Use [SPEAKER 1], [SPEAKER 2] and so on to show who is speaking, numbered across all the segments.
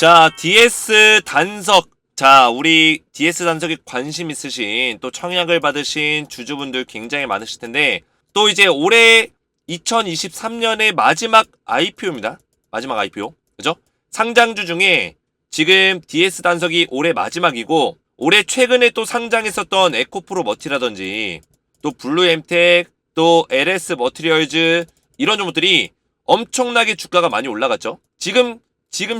[SPEAKER 1] 자, DS 단석. 자, 우리 DS 단석에 관심 있으신 또 청약을 받으신 주주분들 굉장히 많으실 텐데 또 이제 올해 2023년의 마지막 IPO입니다. 마지막 IPO. 그죠? 상장주 중에 지금 DS 단석이 올해 마지막이고 올해 최근에 또 상장했었던 에코프로 머티라든지 또 블루엠텍 또 LS 머티리얼즈 이런 종목들이 엄청나게 주가가 많이 올라갔죠. 지금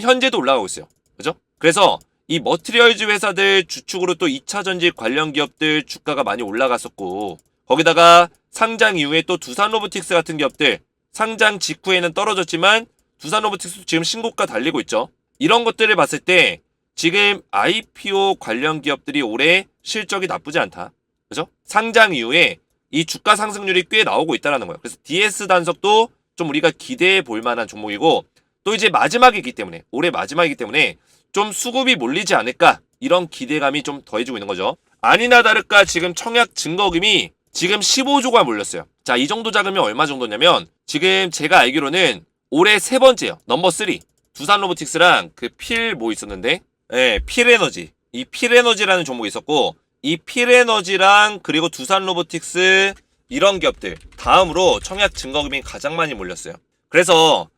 [SPEAKER 1] 현재도 올라가고 있어요. 그죠? 그래서 이 머티리얼즈 회사들 주축으로 또 2차전지 관련 기업들 주가가 많이 올라갔었고 거기다가 상장 이후에 또 두산로보틱스 같은 기업들 상장 직후에는 떨어졌지만 두산로보틱스도 지금 신고가 달리고 있죠. 이런 것들을 봤을 때 지금 IPO 관련 기업들이 올해 실적이 나쁘지 않다. 그죠? 상장 이후에 이 주가 상승률이 꽤 나오고 있다는 거예요. 그래서 DS 단석도 좀 우리가 기대해 볼 만한 종목이고 또 이제 마지막이기 때문에 올해 마지막이기 때문에 좀 수급이 몰리지 않을까 이런 기대감이 좀 더해지고 있는 거죠. 아니나 다를까 지금 청약 증거금이 지금 15조가 몰렸어요. 자, 이 정도 자금이 얼마 정도냐면 지금 제가 알기로는 올해 세 번째요. 넘버 3. 두산로보틱스랑 그 필 뭐 있었는데 필에너지. 이 필에너지라는 종목이 있었고 이 필에너지랑 그리고 두산로보틱스 이런 기업들 다음으로 청약 증거금이 가장 많이 몰렸어요. 그래서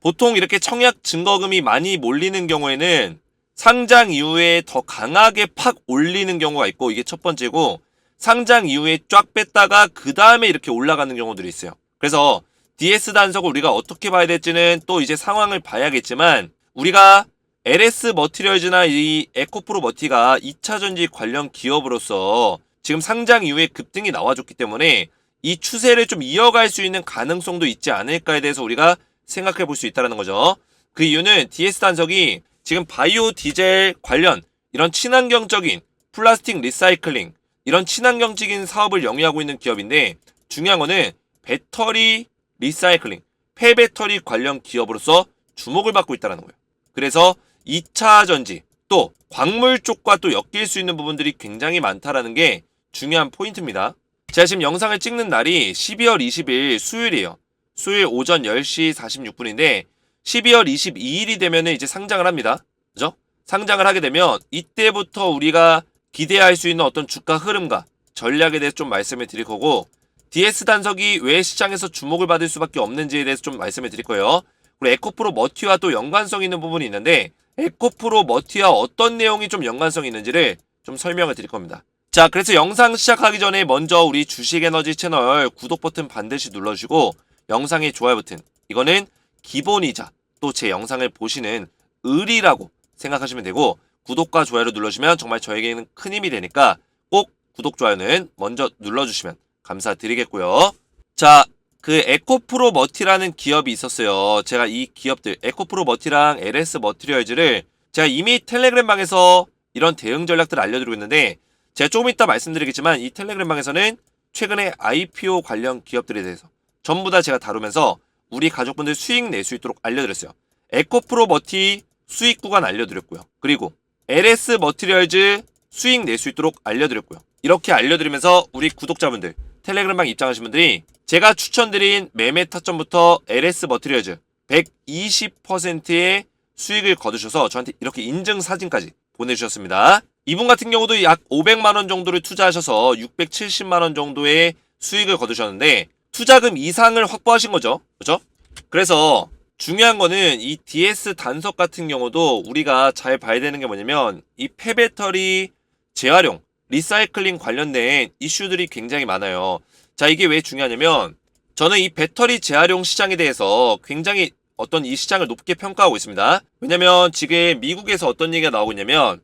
[SPEAKER 1] 보통 이렇게 청약 증거금이 많이 몰리는 경우에는 상장 이후에 더 강하게 팍 올리는 경우가 있고 이게 첫 번째고 상장 이후에 쫙 뺐다가 그 다음에 이렇게 올라가는 경우들이 있어요. 그래서 DS 단석을 우리가 어떻게 봐야 될지는 또 이제 상황을 봐야겠지만 우리가 LS 머티리얼즈나 이 에코프로 머티가 2차전지 관련 기업으로서 지금 상장 이후에 급등이 나와줬기 때문에 이 추세를 좀 이어갈 수 있는 가능성도 있지 않을까에 대해서 우리가 생각해 볼 수 있다는 거죠. 그 이유는 DS 단석이 지금 바이오 디젤 관련 이런 친환경적인 플라스틱 리사이클링 이런 친환경적인 사업을 영위하고 있는 기업인데 중요한 거는 배터리 리사이클링, 폐배터리 관련 기업으로서 주목을 받고 있다는 거예요. 그래서 2차 전지 또 광물 쪽과 또 엮일 수 있는 부분들이 굉장히 많다라는 게 중요한 포인트입니다. 제가 지금 영상을 찍는 날이 12월 20일 수요일이에요. 수요일 오전 10시 46분인데 12월 22일이 되면 이제 상장을 합니다. 그죠? 상장을 하게 되면 이때부터 우리가 기대할 수 있는 어떤 주가 흐름과 전략에 대해서 좀 말씀을 드릴 거고 DS 단석이 왜 시장에서 주목을 받을 수밖에 없는지에 대해서 좀 말씀을 드릴 거예요. 그리고 에코프로 머티와 또 연관성 있는 부분이 있는데 에코프로 머티와 어떤 내용이 좀 연관성이 있는지를 좀 설명을 드릴 겁니다. 자, 그래서 영상 시작하기 전에 먼저 우리 주식에너지 채널 구독 버튼 반드시 눌러주시고 영상의 좋아요 버튼 이거는 기본이자 또 제 영상을 보시는 의리라고 생각하시면 되고 구독과 좋아요를 눌러주시면 정말 저에게는 큰 힘이 되니까 꼭 구독, 좋아요는 먼저 눌러주시면 감사드리겠고요. 자, 그 에코프로 머티라는 기업이 있었어요. 제가 이 기업들 에코프로 머티랑 LS 머티리얼즈를 제가 이미 텔레그램 방에서 이런 대응 전략들을 알려드리고 있는데 제가 조금 이따 말씀드리겠지만 이 텔레그램 방에서는 최근에 IPO 관련 기업들에 대해서 전부 다 제가 다루면서 우리 가족분들 수익 낼 수 있도록 알려드렸어요. 에코프로 머티 수익 구간 알려드렸고요. 그리고 LS 머티리얼즈 수익 낼 수 있도록 알려드렸고요. 이렇게 알려드리면서 우리 구독자분들 텔레그램방 입장하신 분들이 제가 추천드린 매매 타점부터 LS 머티리얼즈 120%의 수익을 거두셔서 저한테 이렇게 인증 사진까지 보내주셨습니다. 이분 같은 경우도 약 500만원 정도를 투자하셔서 670만원 정도의 수익을 거두셨는데 투자금 이상을 확보하신 거죠. 그죠? 그래서 중요한 거는 이 DS 단석 같은 경우도 우리가 잘 봐야 되는 게 뭐냐면 이 폐배터리 재활용, 리사이클링 관련된 이슈들이 굉장히 많아요. 자, 이게 왜 중요하냐면 저는 이 배터리 재활용 시장에 대해서 굉장히 어떤 이 시장을 높게 평가하고 있습니다. 왜냐면 지금 미국에서 어떤 얘기가 나오고 있냐면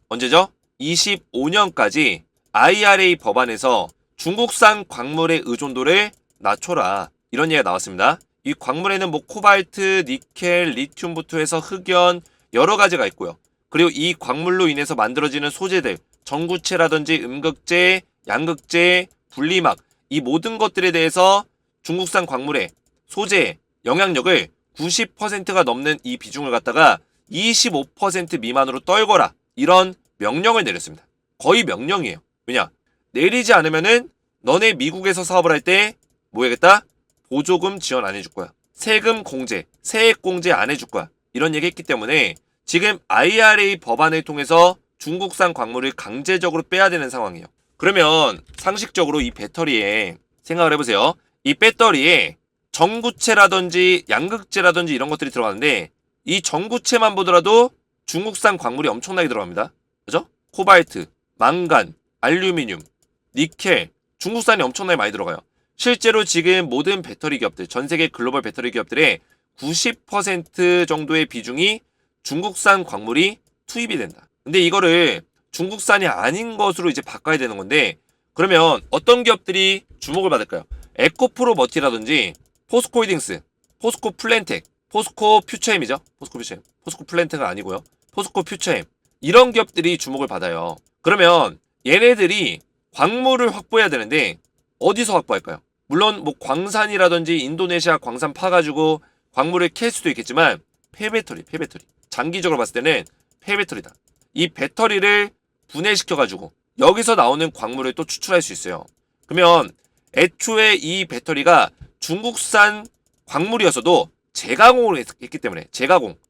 [SPEAKER 1] 언제죠? 25년까지 IRA 법안에서 중국산 광물의 의존도를 낮춰라. 이런 얘기가 나왔습니다. 이 광물에는 뭐 코발트, 니켈, 리튬부터 해서 흑연 여러 가지가 있고요. 그리고 이 광물로 인해서 만들어지는 소재들, 전구체라든지 음극재, 양극재, 분리막 이 모든 것들에 대해서 중국산 광물의 소재, 영향력을 90%가 넘는 이 비중을 갖다가 25% 미만으로 떨거라. 이런 명령을 내렸습니다. 거의 명령이에요. 왜냐? 내리지 않으면은 너네 미국에서 사업을 할 때 뭐 해야겠다? 보조금 지원 안 해줄 거야. 세금 공제, 세액 공제 안 해줄 거야. 이런 얘기 했기 때문에 지금 IRA 법안을 통해서 중국산 광물을 강제적으로 빼야 되는 상황이에요. 그러면 상식적으로 이 배터리에 생각을 해보세요. 이 배터리에 전구체라든지 양극재라든지 이런 것들이 들어가는데 이 전구체만 보더라도 중국산 광물이 엄청나게 들어갑니다. 그죠? 코발트, 망간, 알루미늄, 니켈, 중국산이 엄청나게 많이 들어가요. 실제로 지금 모든 배터리 기업들, 전 세계 글로벌 배터리 기업들의 90% 정도의 비중이 중국산 광물이 투입이 된다. 근데 이거를 중국산이 아닌 것으로 이제 바꿔야 되는 건데 그러면 어떤 기업들이 주목을 받을까요? 에코프로 머티라든지 포스코홀딩스, 포스코 플랜텍, 포스코 퓨처엠이죠. 포스코 퓨처엠. 포스코 플랜텍은 아니고요. 포스코 퓨처엠. 이런 기업들이 주목을 받아요. 그러면 얘네들이 광물을 확보해야 되는데 어디서 확보할까요? 물론 뭐 광산이라든지 인도네시아 광산 파가지고 광물을 캘 수도 있겠지만 폐배터리. 장기적으로 봤을 때는 폐배터리다. 이 배터리를 분해시켜가지고 여기서 나오는 광물을 또 추출할 수 있어요. 그러면 애초에 이 배터리가 중국산 광물이었어도 재가공을 했기 때문에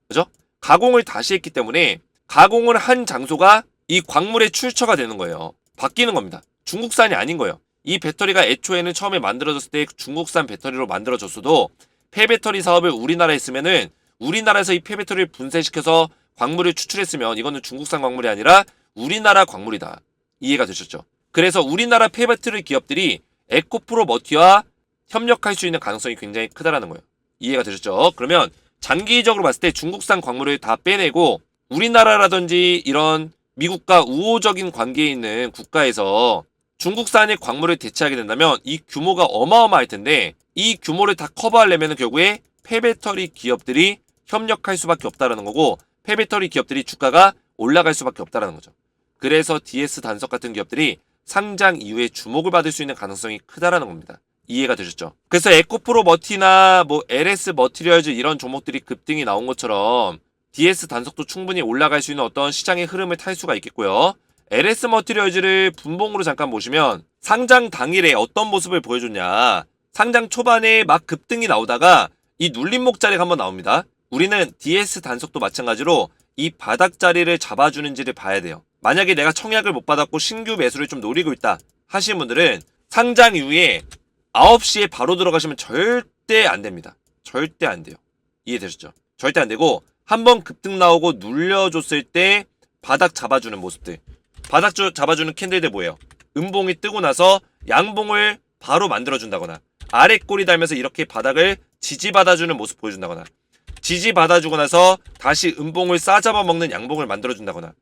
[SPEAKER 1] 그죠? 가공을 다시 했기 때문에 가공을 한 장소가 이 광물의 출처가 되는 거예요. 바뀌는 겁니다. 중국산이 아닌 거예요. 이 배터리가 애초에는 처음에 만들어졌을 때 중국산 배터리로 만들어졌어도 폐배터리 사업을 우리나라에 했으면은 우리나라에서 이 폐배터리를 분쇄시켜서 광물을 추출했으면 이거는 중국산 광물이 아니라 우리나라 광물이다. 이해가 되셨죠? 그래서 우리나라 폐배터리 기업들이 에코프로 머티와 협력할 수 있는 가능성이 굉장히 크다라는 거예요. 이해가 되셨죠? 그러면 장기적으로 봤을 때 중국산 광물을 다 빼내고 우리나라라든지 이런 미국과 우호적인 관계에 있는 국가에서 중국산의 광물을 대체하게 된다면 이 규모가 어마어마할 텐데 이 규모를 다 커버하려면 결국에 폐배터리 기업들이 협력할 수밖에 없다라는 거고 폐배터리 기업들이 주가가 올라갈 수밖에 없다라는 거죠. 그래서 DS 단석 같은 기업들이 상장 이후에 주목을 받을 수 있는 가능성이 크다라는 겁니다. 이해가 되셨죠? 그래서 에코프로 머티나 뭐 LS 머티리얼즈 이런 종목들이 급등이 나온 것처럼 DS 단석도 충분히 올라갈 수 있는 어떤 시장의 흐름을 탈 수가 있겠고요. LS 머티리얼즈를 분봉으로 잠깐 보시면 상장 당일에 어떤 모습을 보여줬냐. 상장 초반에 막 급등이 나오다가 이 눌림목 자리가 한번 나옵니다. 우리는 DS 단석도 마찬가지로 이 바닥 자리를 잡아주는지를 봐야 돼요. 만약에 내가 청약을 못 받았고 신규 매수를 좀 노리고 있다 하시는 분들은 상장 이후에 9시에 바로 들어가시면 절대 안 됩니다. 절대 안 돼요. 이해되셨죠? 절대 안 되고 한번 급등 나오고 눌려줬을 때 바닥 잡아주는 모습들. 바닥 잡아주는 캔들들 뭐예요? 음봉이 뜨고 나서 양봉을 바로 만들어준다거나 아래 꼬리 달면서 이렇게 바닥을 지지받아주는 모습 보여준다거나 지지받아주고 나서 다시 음봉을 싸잡아 먹는 양봉을 만들어준다거나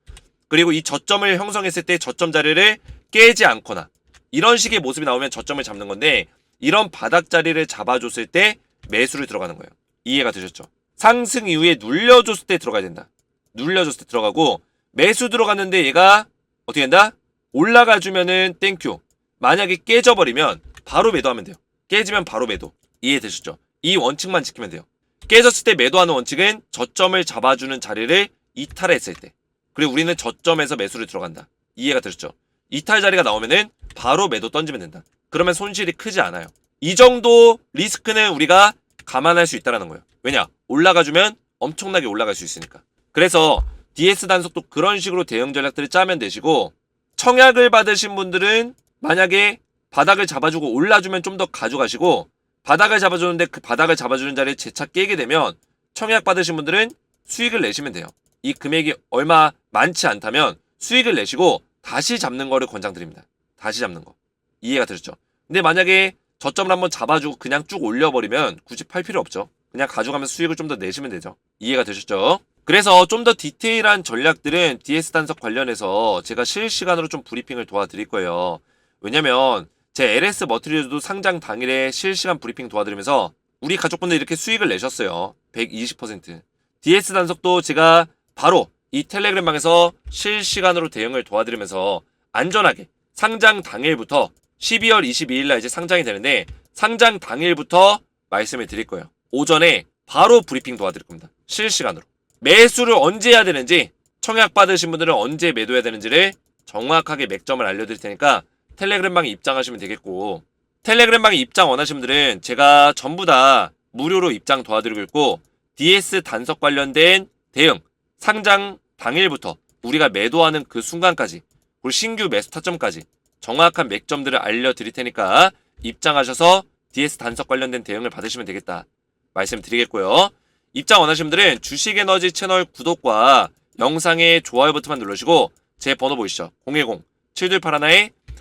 [SPEAKER 1] 그리고 이 저점을 형성했을 때 저점 자리를 깨지 않거나 이런 식의 모습이 나오면 저점을 잡는 건데 이런 바닥 자리를 잡아줬을 때 매수를 들어가는 거예요. 이해가 되셨죠? 상승 이후에 눌려줬을 때 들어가야 된다. 눌려줬을 때 들어가고 매수 들어갔는데 얘가 어떻게 된다? 올라가주면은 땡큐. 만약에 깨져버리면 바로 매도하면 돼요. 깨지면 바로 매도. 이해되셨죠? 이 원칙만 지키면 돼요. 깨졌을 때 매도하는 원칙은 저점을 잡아주는 자리를 이탈했을 때. 그리고 우리는 저점에서 매수를 들어간다. 이해가 되셨죠? 이탈 자리가 나오면은 바로 매도 던지면 된다. 그러면 손실이 크지 않아요. 이 정도 리스크는 우리가 감안할 수 있다는 거예요. 왜냐? 올라가주면 엄청나게 올라갈 수 있으니까. 그래서 DS 단속도 그런 식으로 대응 전략들을 짜면 되시고 청약을 받으신 분들은 만약에 바닥을 잡아주고 올라주면 좀 더 가져가시고 바닥을 잡아주는데 그 바닥을 잡아주는 자리에 재차 깨게 되면 청약 받으신 분들은 수익을 내시면 돼요. 이 금액이 얼마 많지 않다면 수익을 내시고 다시 잡는 거를 권장드립니다. 다시 잡는 거. 이해가 되셨죠? 근데 만약에 저점을 한번 잡아주고 그냥 쭉 올려버리면 굳이 팔 필요 없죠. 그냥 가져가면서 수익을 좀 더 내시면 되죠. 이해가 되셨죠? 그래서 좀 더 디테일한 전략들은 DS 단석 관련해서 제가 실시간으로 좀 브리핑을 도와드릴 거예요. 왜냐면 제 LS 머티리얼도 상장 당일에 실시간 브리핑 도와드리면서 우리 가족분들 이렇게 수익을 내셨어요. 120%. DS 단석도 제가 바로 이 텔레그램 방에서 실시간으로 대응을 도와드리면서 안전하게 상장 당일부터 12월 22일 날 이제 상장이 되는데 상장 당일부터 말씀을 드릴 거예요. 오전에 바로 브리핑 도와드릴 겁니다. 실시간으로. 매수를 언제 해야 되는지 청약 받으신 분들은 언제 매도해야 되는지를 정확하게 맥점을 알려드릴 테니까 텔레그램 방에 입장하시면 되겠고 텔레그램 방에 입장 원하시는 분들은 제가 전부 다 무료로 입장 도와드리고 있고 DS 단석 관련된 대응 상장 당일부터 우리가 매도하는 그 순간까지 그리고 신규 매수 타점까지 정확한 맥점들을 알려드릴 테니까 입장하셔서 DS 단석 관련된 대응을 받으시면 되겠다 말씀드리겠고요. 입장 원하시는 분들은 주식에너지 채널 구독과 영상의 좋아요 버튼만 누르시고 제 번호 보이시죠?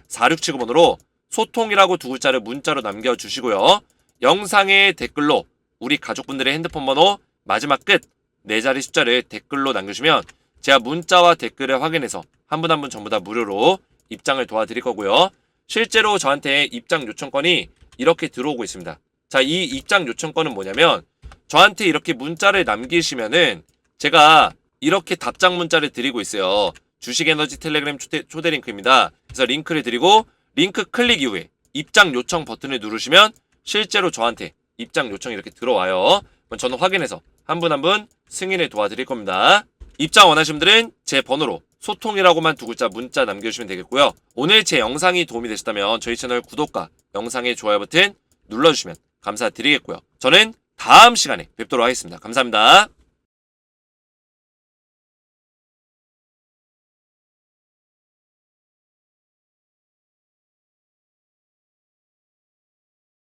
[SPEAKER 1] 010-7281-4679번으로 소통이라고 두 글자를 문자로 남겨주시고요. 영상의 댓글로 우리 가족분들의 핸드폰 번호 마지막 끝 4자리 숫자를 댓글로 남겨주시면 제가 문자와 댓글을 확인해서 한 분 한 분 전부 다 무료로 입장을 도와드릴 거고요. 실제로 저한테 입장 요청건이 이렇게 들어오고 있습니다. 자, 이 입장 요청건은 뭐냐면 저한테 이렇게 문자를 남기시면은 제가 이렇게 답장 문자를 드리고 있어요. 주식에너지 텔레그램 초대 링크입니다. 그래서 링크를 드리고 링크 클릭 이후에 입장 요청 버튼을 누르시면 실제로 저한테 입장 요청이 이렇게 들어와요. 그럼 저는 확인해서 한 분 한 분 승인을 도와드릴 겁니다. 입장 원하시는 분들은 제 번호로 소통이라고만 두 글자 문자 남겨주시면 되겠고요. 오늘 제 영상이 도움이 되셨다면 저희 채널 구독과 영상의 좋아요 버튼 눌러주시면 감사드리겠고요. 저는 다음 시간에 뵙도록 하겠습니다. 감사합니다.